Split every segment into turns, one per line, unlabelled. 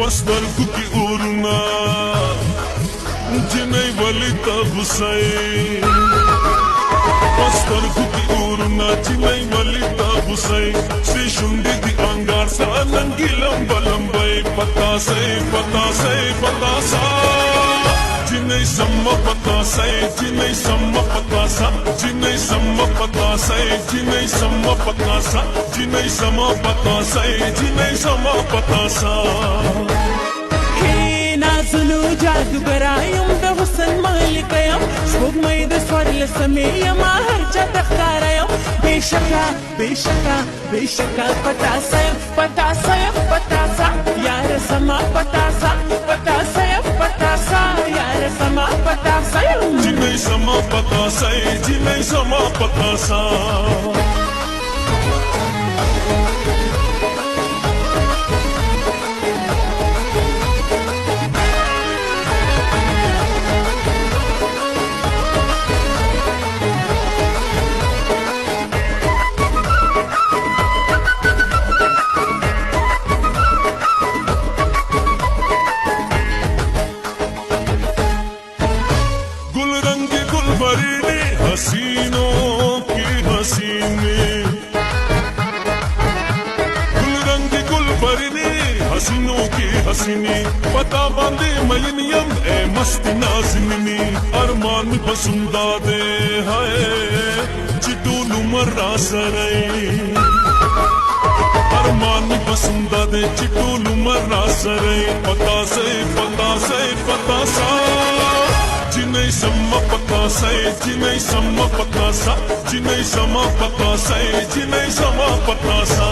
Ostar kuki urna Jinai walita Hussain Ostar kuki urna Jinai walita Hussain Sri shundi di angar sa nangi lamba lambai Patasai, patasai, patasai Jinai sama patasai, jinai sama patasa Jinai sama patasai, jinai sama patasa Jinai sama patasai, jinai sama patasa
नाज़ुनु जादूगरायम द हुसन मालिकयम स्पुगमई the swirl समेयम हर जतखतारयम बेशका बेशका बेशका पतासयम पतासयम पतासा यार समा पतासा पतासयम पतासा यार समा पतासयम
जिनै समा पतासै जिनै समा पतासा हसीनों की हसीने गुल रंग गुल भरने हसीनों की हसीने पता बांधे मलिनियम ए मस्ती नाज़िनी अरमान में बसुंदा दे हाय चिटूलू मर्रा सराय अरमान में बसुंदा दे चिटूलू मर्रा सराय पता से पता सा जिनै sama patasai jinai sama patasa jinai sama patasai jinai sama patasa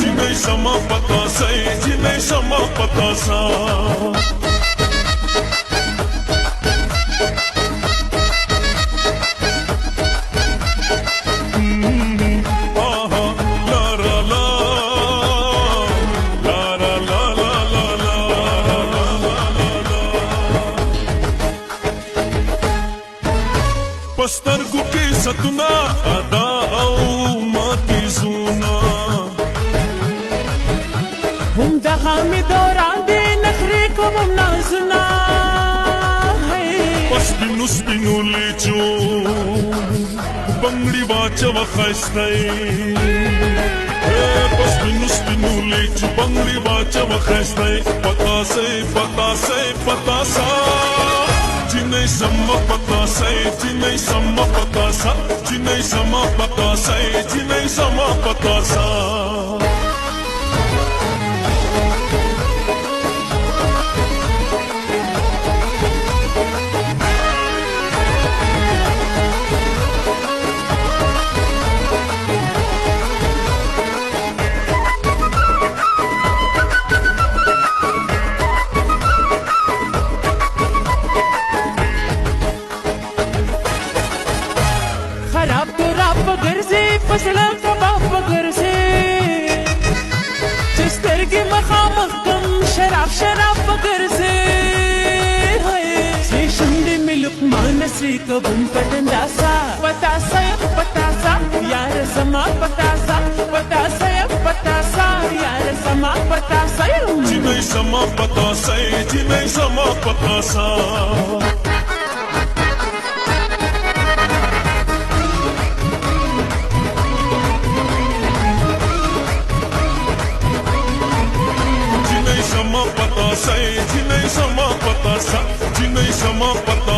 जिनै समा पतासै जिनै समा पतासा पस्तर गुके सतना अदा औ माती सुना
हम दहामी दौरान दे नखरे को हम नाजुना
पस बिनु लेचो बंगड़ी वाचव खस्ताई पस बिनु लेचो बंगड़ी वाचव खस्ताई पतासा जिनै sama patasai jinai sama patasa jinai sama patasai jinai sama patasa
फसला कबाब बगर से चिस्तर की मखामक कम शराब बगर से से शुंडे में लुकमान से कबूम पतंदासा पतासा यार समा पतासा
समा पता से जिन्हें समा पता सा जिन्हें समा पता से जिन्हें समा पता सा जिन्हें समा पता